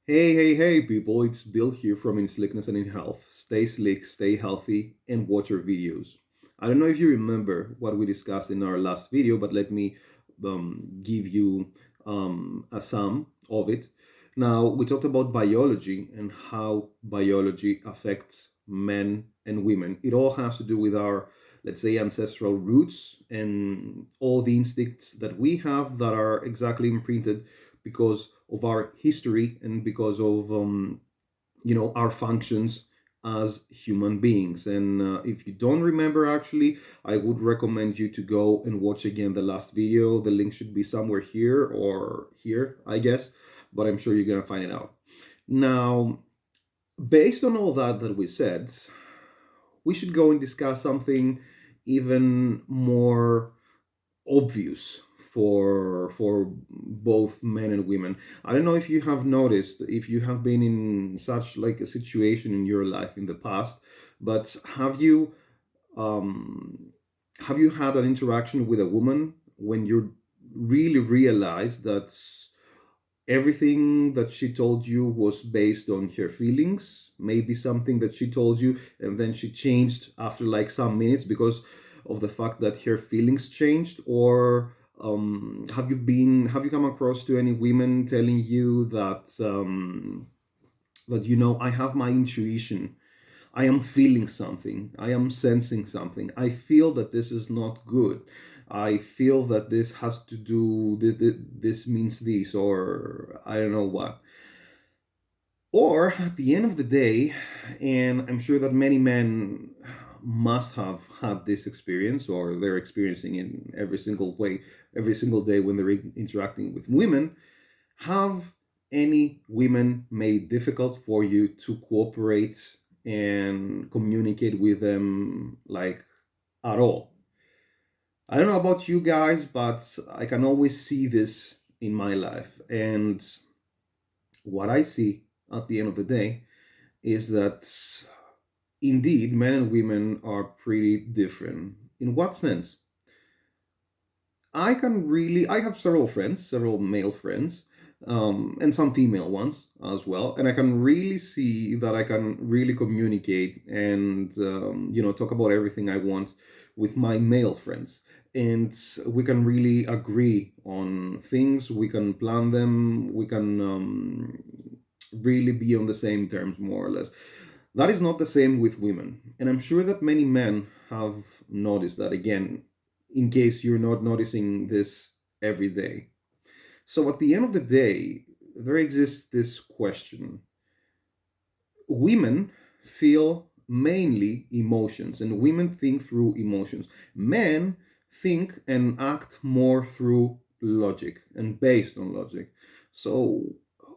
Hey, people, it's Bill here from In Slickness and In Health. Stay slick, stay healthy, and watch our videos. I don't know if you remember what we discussed in our last video, but let me give you a sum of it. Now, we talked about biology and how biology affects men and women. It all has to do with our, let's say, ancestral roots and all the instincts that we have that are exactly imprinted because of our history and because of our functions as human beings. And if you don't remember, actually, I would recommend you to go and watch again the last video. The link should be somewhere here or here, I guess, but I'm sure you're gonna find it out. Now, based on all that we said, we should go and discuss something even more obvious for both men and women. I don't know if you have noticed, if you have been in such like a situation in your life in the past, but um have you had an interaction with a woman when you really realized that everything that she told you was based on her feelings, maybe something that she told you and then she changed after like some minutes because of the fact that her feelings changed? Or have you come across to any women telling you that I have my intuition, I am feeling something. I am sensing something. I feel that this is not good. I feel that this has to do, this means this, or I don't know what. Or at the end of the day, and I'm sure that many men must have had this experience, or they're experiencing it in every single way, every single day when they're interacting with women, have any women made it difficult for you to cooperate and communicate with them like at all? I don't know about you guys, but I can always see this in my life. And what I see at the end of the day is that indeed men and women are pretty different. In what sense? I have several friends, several male friends, and some female ones as well. And I can really see that I can really communicate and, talk about everything I want with my male friends. And we can really agree on things, we can plan them, we can really be on the same terms, more or less. That is not the same with women. And I'm sure that many men have noticed that, again, in case you're not noticing this every day. So at the end of the day, there exists this question. Women feel mainly emotions, and women think through emotions. Men think and act more through logic and based on logic. So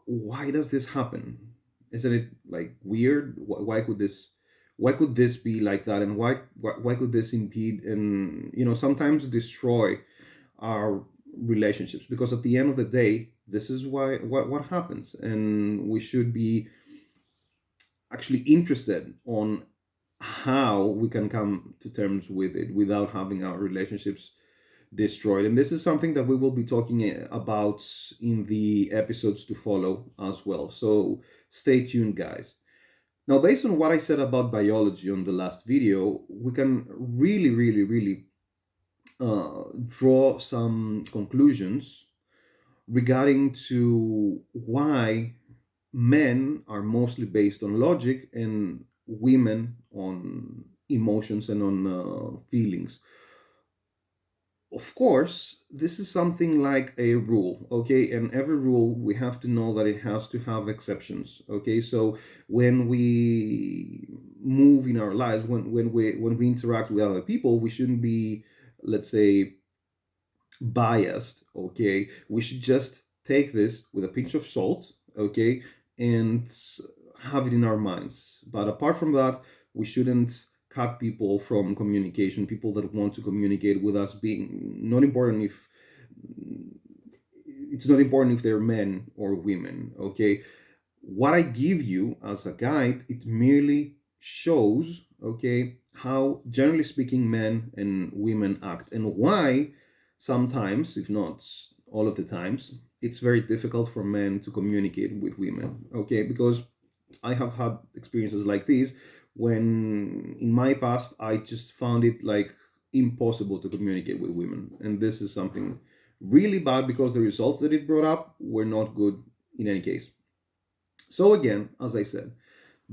why does this happen? Isn't it like weird? Why could this be like that, and why could this impede and sometimes destroy our relationships? Because at the end of the day, this is why what happens, and we should be actually interested on how we can come to terms with it without having our relationships destroyed. And this is something that we will be talking about in the episodes to follow as well. So stay tuned, guys. Now, based on what I said about biology on the last video, we can really draw some conclusions regarding to why men are mostly based on logic and women on emotions and on feelings. Of course, this is something like a rule, okay? And every rule, we have to know that it has to have exceptions, okay? So when we move in our lives, when we interact with other people, we shouldn't be, let's say, biased, okay? We should just take this with a pinch of salt, okay, and have it in our minds. But apart from that, we shouldn't cut people from communication, people that want to communicate with us, being not important if it's not important if they're men or women, okay? What I give you as a guide, it merely shows, okay, how generally speaking men and women act and why sometimes, if not all of the times, it's very difficult for men to communicate with women, okay? Because I have had experiences like these when in my past I just found it like impossible to communicate with women. And this is something really bad because the results that it brought up were not good in any case. So, again, as I said,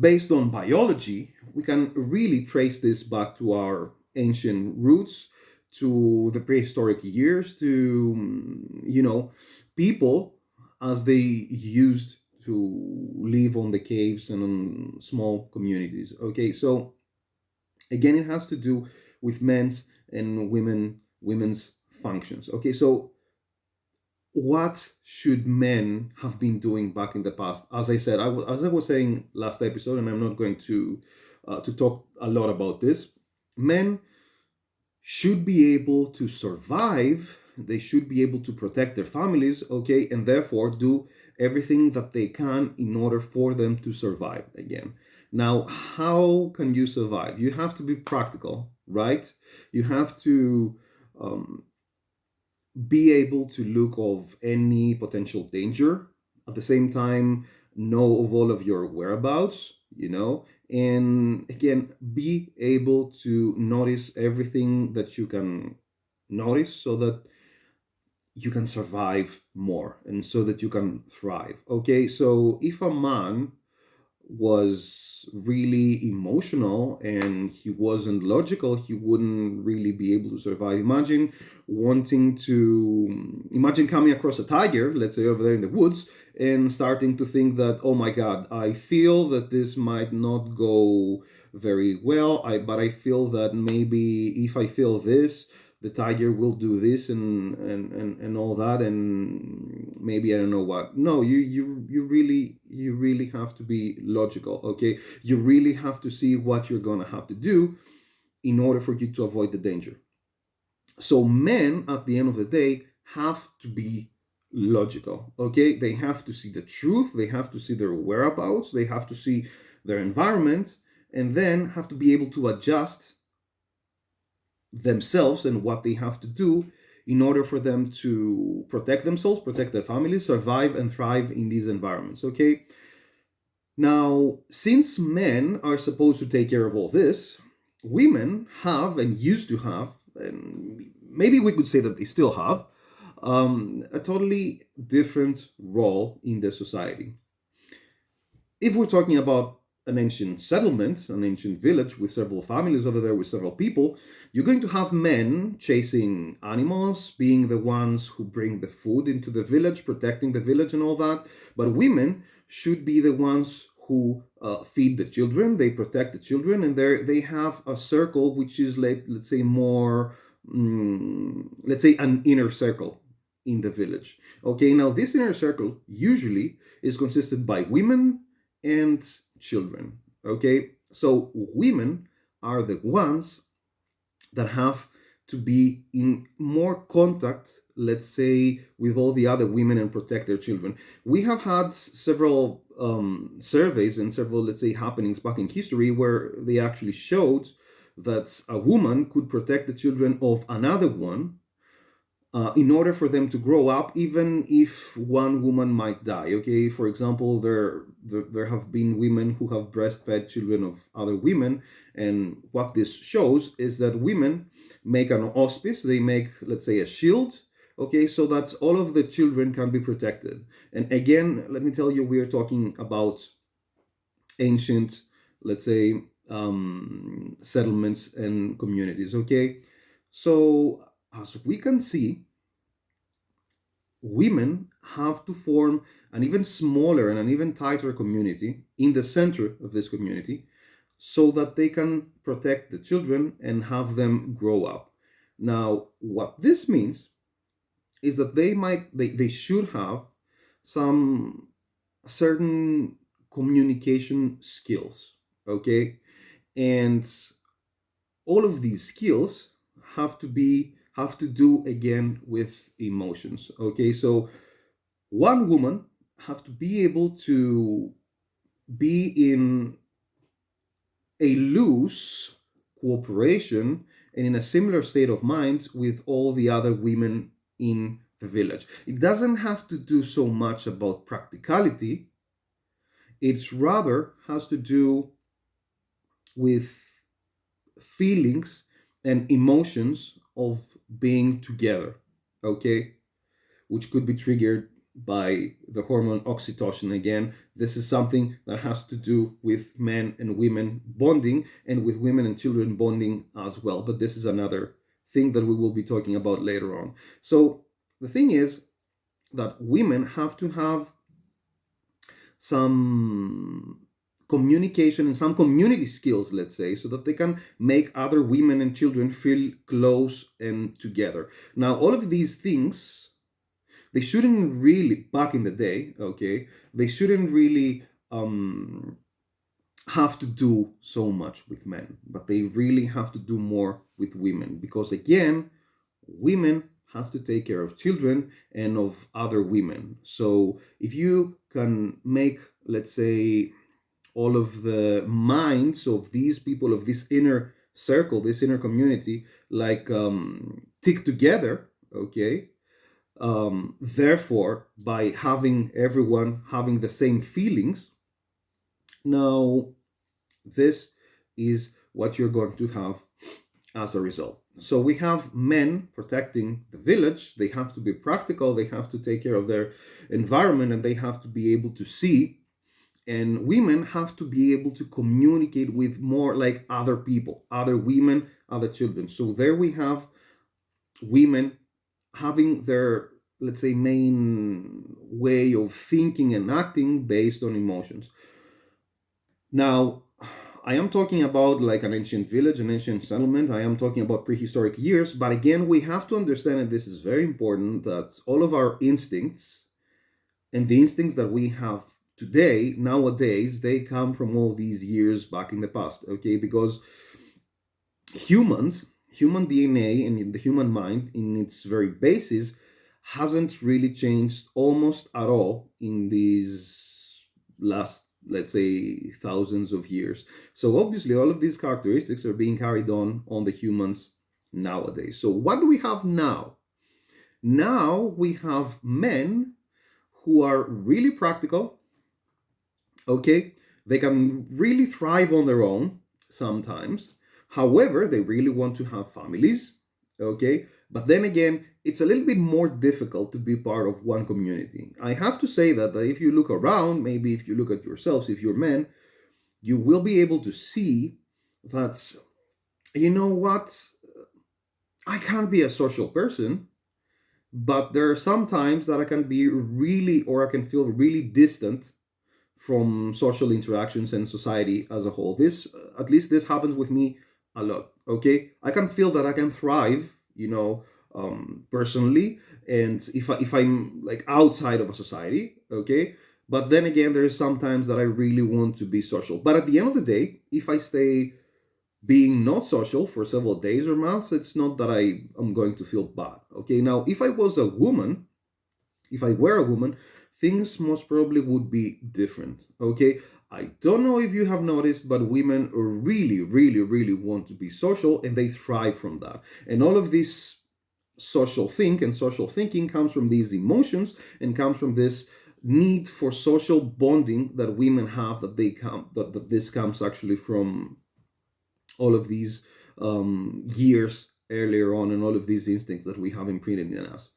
based on biology, we can really trace this back to our ancient roots, to the prehistoric years, to, people as they used to live on the caves and on small communities. Okay, so again, it has to do with men's and women's functions. Okay, so what should men have been doing back in the past? As I said, as I was saying last episode, and I'm not going to talk a lot about this. Men should be able to survive. They should be able to protect their families, okay, and therefore do everything that they can in order for them to survive again. Now, how can you survive? You have to be practical, right? You have to um, be able to look of any potential danger, at the same time know of all of your whereabouts, and again be able to notice everything that you can notice so that you can survive more and so that you can thrive. Okay, so if a man was really emotional and he wasn't logical, he wouldn't really be able to survive. Imagine coming across a tiger, let's say over there in the woods, and starting to think that, oh my God, I feel that this might not go very well. But I feel that maybe if I feel this, the tiger will do this and all that, and maybe I don't know what. No, you really have to be logical. Okay, you really have to see what you're gonna have to do in order for you to avoid the danger. So men at the end of the day have to be logical. Okay, they have to see the truth, they have to see their whereabouts, they have to see their environment, and then have to be able to adjust themselves and what they have to do in order for them to protect themselves, protect their families, survive and thrive in these environments. Okay. Now, since men are supposed to take care of all this, women have and used to have, and maybe we could say that they still have, a totally different role in the society. If we're talking about an ancient settlement, an ancient village with several families over there, with several people, you're going to have men chasing animals, being the ones who bring the food into the village, protecting the village and all that. But women should be the ones who feed the children, they protect the children, and they have a circle which is, let's say, more, let's say, an inner circle in the village. Okay, now this inner circle usually is consisted by women and children. Okay, so women are the ones that have to be in more contact, let's say, with all the other women and protect their children. We have had several surveys and several, let's say, happenings back in history where they actually showed that a woman could protect the children of another one in order for them to grow up, even if one woman might die. Okay, for example, there have been women who have breastfed children of other women, and what this shows is that women make an auspice. They make, let's say, a shield. Okay, so that all of the children can be protected. And again, let me tell you, we are talking about ancient, let's say, settlements and communities. Okay, so as we can see, women have to form an even smaller and an even tighter community in the center of this community so that they can protect the children and have them grow up. Now, what this means is that they should have some certain communication skills, okay? And all of these skills have to do again with emotions. Okay, so one woman have to be able to be in a loose cooperation and in a similar state of mind with all the other women in the village. It doesn't have to do so much about practicality, it's rather has to do with feelings and emotions of being together, okay? Which could be triggered by the hormone oxytocin again. This is something that has to do with men and women bonding and with women and children bonding as well. But this is another thing that we will be talking about later on. So the thing is that women have to have some communication and some community skills, let's say, so that they can make other women and children feel close and together. Now, all of these things, they shouldn't really, back in the day, okay, they shouldn't really have to do so much with men, but they really have to do more with women because, again, women have to take care of children and of other women. So if you can make, let's say, all of the minds of these people, of this inner circle, this inner community, like tick together, okay, therefore, by having everyone having the same feelings, now this is what you're going to have as a result. So we have men protecting the village. They have to be practical, they have to take care of their environment, and they have to be able to see. And women have to be able to communicate with more like other people, other women, other children. So there we have women having their, let's say, main way of thinking and acting based on emotions. Now, I am talking about like an ancient village, an ancient settlement. I am talking about prehistoric years. But again, we have to understand, and this is very important, that all of our instincts and the instincts that we have today, nowadays, they come from all these years back in the past, okay? Because human DNA and the human mind in its very basis hasn't really changed almost at all in these last, let's say, thousands of years. So obviously all of these characteristics are being carried on the humans nowadays. So what do we have now? Now we have men who are really practical, okay? They can really thrive on their own sometimes. However, they really want to have families, okay? But then again, it's a little bit more difficult to be part of one community. I have to say that if you look around, maybe if you look at yourselves, if you're men, you will be able to see that, you know what, I can't be a social person, but there are some times that I can be really, or I can feel really distant from social interactions and society as a whole. This, at least this happens with me a lot, okay? I can feel that I can thrive, personally, and if I'm like outside of a society, okay? But then again, there's sometimes that I really want to be social. But at the end of the day, if I stay being not social for several days or months, it's not that I am going to feel bad, okay? Now, if I was a woman, if I were a woman, things most probably would be different, okay? I don't know if you have noticed, but women really, really, really want to be social and they thrive from that. And all of this social thinking comes from these emotions and comes from this need for social bonding that women have, that this comes actually from all of these years earlier on and all of these instincts that we have imprinted in us.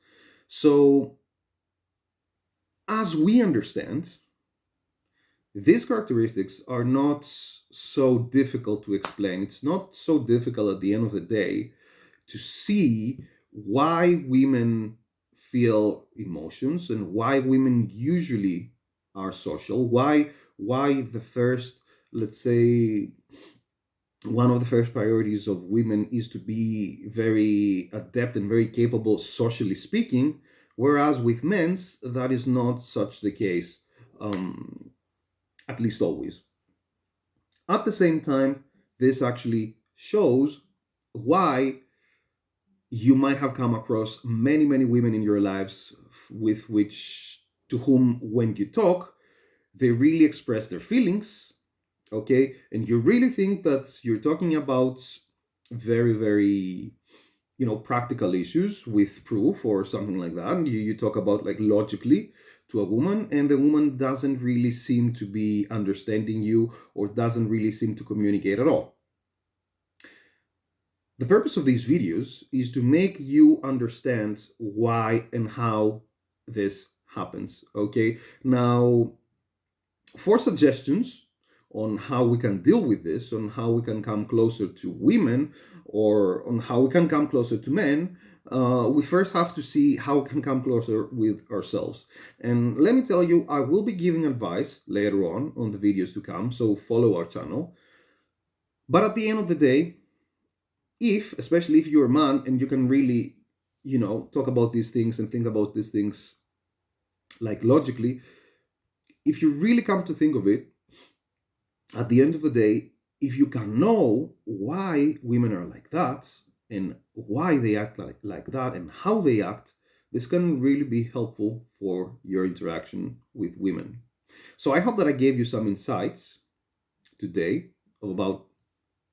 So as we understand, these characteristics are not so difficult to explain. It's not so difficult at the end of the day to see why women feel emotions and why women usually are social, why the first, let's say, one of the first priorities of women is to be very adept and very capable socially speaking, whereas with men's that is not such the case, at least always. At the same time, this actually shows why you might have come across many women in your lives with which, to whom, when you talk, they really express their feelings, okay? And you really think that you're talking about very practical issues with proof or something like that. You talk about like logically to a woman, and the woman doesn't really seem to be understanding you or doesn't really seem to communicate at all. The purpose of these videos is to make you understand why and how this happens. Okay, now for suggestions on how we can deal with this, on how we can come closer to women, or on how we can come closer to men, we first have to see how we can come closer with ourselves. And let me tell you, I will be giving advice later on the videos to come, so follow our channel. But at the end of the day, especially if you're a man and you can really, talk about these things and think about these things like logically, if you really come to think of it, at the end of the day, if you can know why women are like that and why they act like that and how they act, this can really be helpful for your interaction with women. So I hope that I gave you some insights today about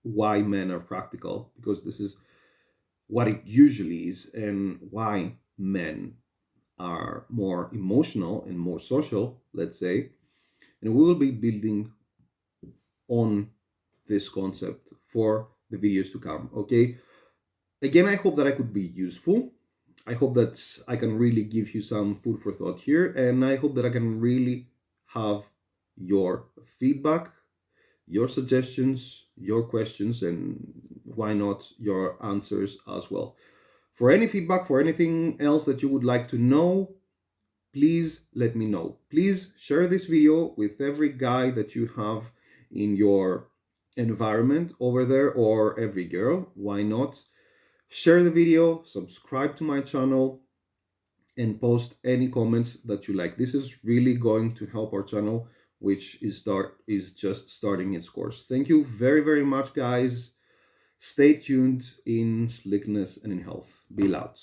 why men are practical, because this is what it usually is, and why men are more emotional and more social, let's say. And we will be building on this concept for the videos to come. Okay, again, I hope that I could be useful. I hope that I can really give you some food for thought here, and I hope that I can really have your feedback, your suggestions, your questions, and why not your answers as well. For any feedback, for anything else that you would like to know, please let me know. Please share this video with every guy that you have in your environment over there, or every girl. Why not? Share the video, subscribe to my channel, and post any comments that you like. This is really going to help our channel, which is just starting its course. Thank you very, very much, guys. Stay tuned in slickness and in health. Be loud.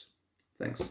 Thanks.